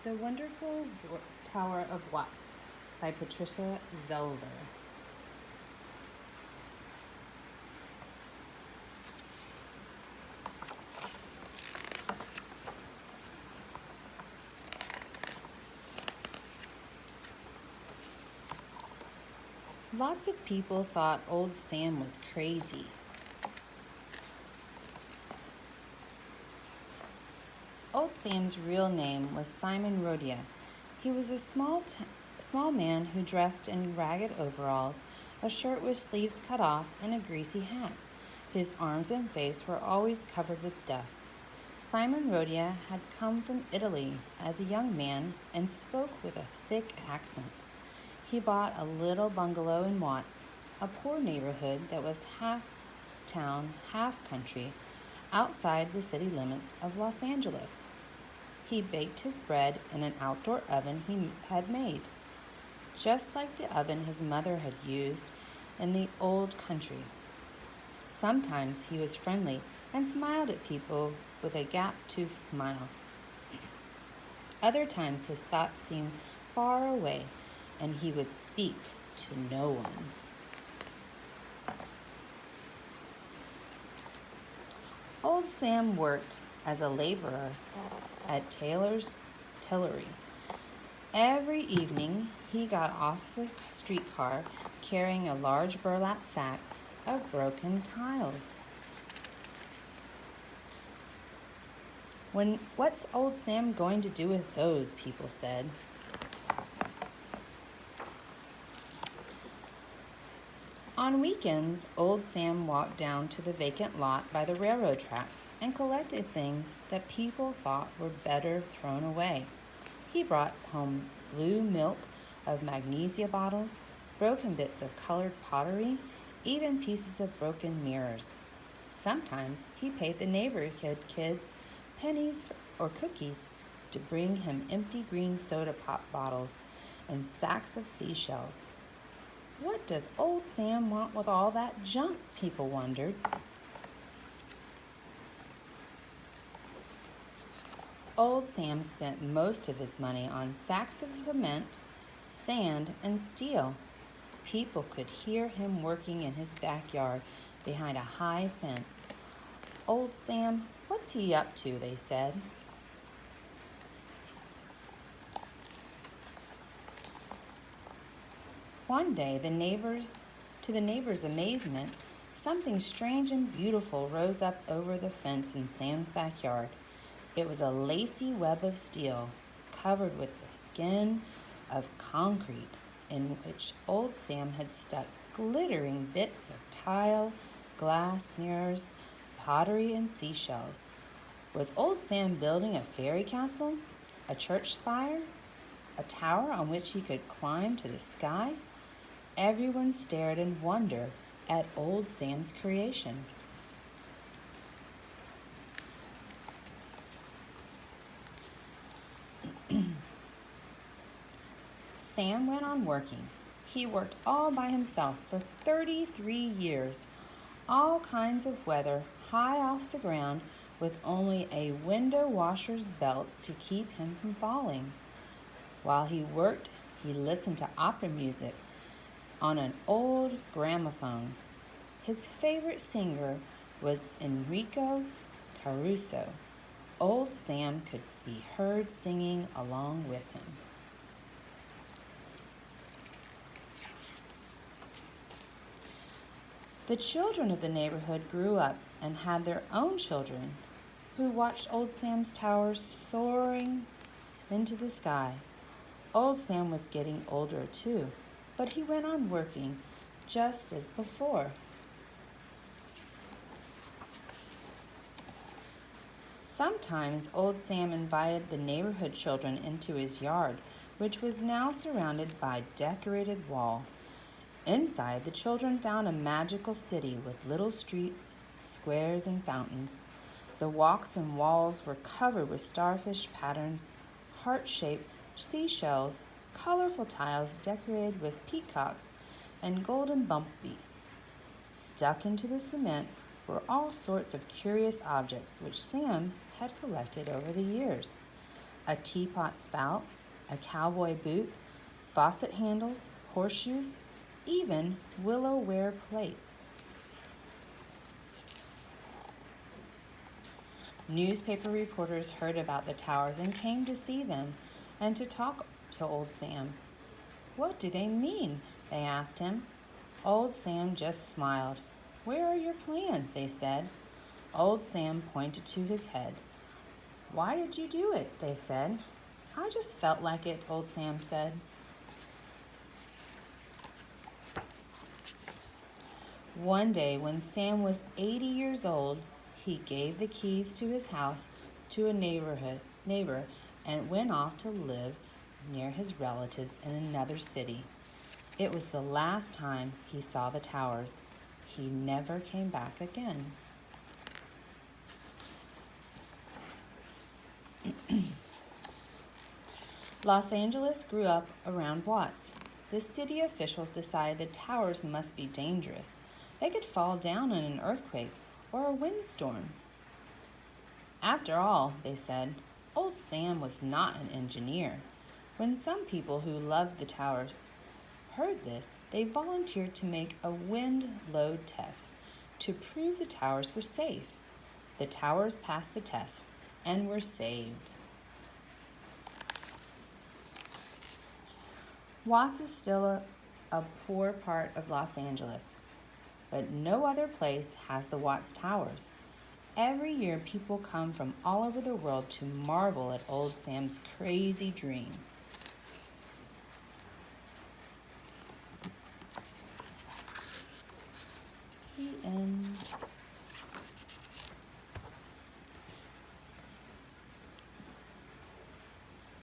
The Wonderful Tower of Watts by Patricia Zelver. Lots of people thought old Sam was crazy. Old Sam's real name was Simon Rodia. He was a small man who dressed in ragged overalls, a shirt with sleeves cut off, and a greasy hat. His arms and face were always covered with dust. Simon Rodia had come from Italy as a young man and spoke with a thick accent. He bought a little bungalow in Watts, a poor neighborhood that was half town, half country, outside the city limits of Los Angeles. He baked his bread in an outdoor oven he had made, just like the oven his mother had used in the old country. Sometimes he was friendly and smiled at people with a gap-toothed smile. Other times his thoughts seemed far away and he would speak to no one. Old Sam worked as a laborer at Taylor's Tillery. Every evening he got off the streetcar carrying a large burlap sack of broken tiles. What's old Sam going to do with those? People said. On weekends, old Sam walked down to the vacant lot by the railroad tracks and collected things that people thought were better thrown away. He brought home blue milk of magnesia bottles, broken bits of colored pottery, even pieces of broken mirrors. Sometimes he paid the neighborhood kids pennies or cookies to bring him empty green soda pop bottles and sacks of seashells. What does old Sam want with all that junk? People wondered. Old Sam spent most of his money on sacks of cement, sand, and steel. People could hear him working in his backyard behind a high fence. Old Sam, what's he up to? They said. One day, to the neighbors' amazement, something strange and beautiful rose up over the fence in Sam's backyard. It was a lacy web of steel, covered with the skin of concrete, in which old Sam had stuck glittering bits of tile, glass mirrors, pottery, and seashells. Was old Sam building a fairy castle? A church spire? A tower on which he could climb to the sky? Everyone stared in wonder at old Sam's creation. Sam went on working. He worked all by himself for 33 years, all kinds of weather, high off the ground, with only a window washer's belt to keep him from falling. While he worked, he listened to opera music on an old gramophone. His favorite singer was Enrico Caruso. Old Sam could be heard singing along with him. The children of the neighborhood grew up and had their own children who watched old Sam's towers soaring into the sky. Old Sam was getting older too, but he went on working just as before. Sometimes old Sam invited the neighborhood children into his yard, which was now surrounded by a decorated wall. Inside, the children found a magical city with little streets, squares, and fountains. The walks and walls were covered with starfish patterns, heart shapes, seashells, colorful tiles decorated with peacocks and golden bumblebee. Stuck into the cement were all sorts of curious objects which Sam had collected over the years. a teapot spout, a cowboy boot, faucet handles, horseshoes, even willow-ware plates. Newspaper reporters heard about the towers and came to see them and to talk to Old Sam. "What do they mean?" they asked him. Old Sam just smiled. "Where are your plans?" they said. Old Sam pointed to his head. "Why did you do it?" they said. "I just felt like it," Old Sam said. One day when Sam was 80 years old, he gave the keys to his house to a neighbor and went off to live near his relatives in another city. It was the last time he saw the towers. He never came back again. Los Angeles grew up around Watts. The city officials decided the towers must be dangerous. They could fall down in an earthquake or a windstorm. After all, they said, Old Sam was not an engineer. When some people who loved the towers heard this, they volunteered to make a wind load test to prove the towers were safe. The towers passed the test and were saved. Watts is still a poor part of Los Angeles, but no other place has the Watts Towers. Every year, people come from all over the world to marvel at Old Sam's crazy dream.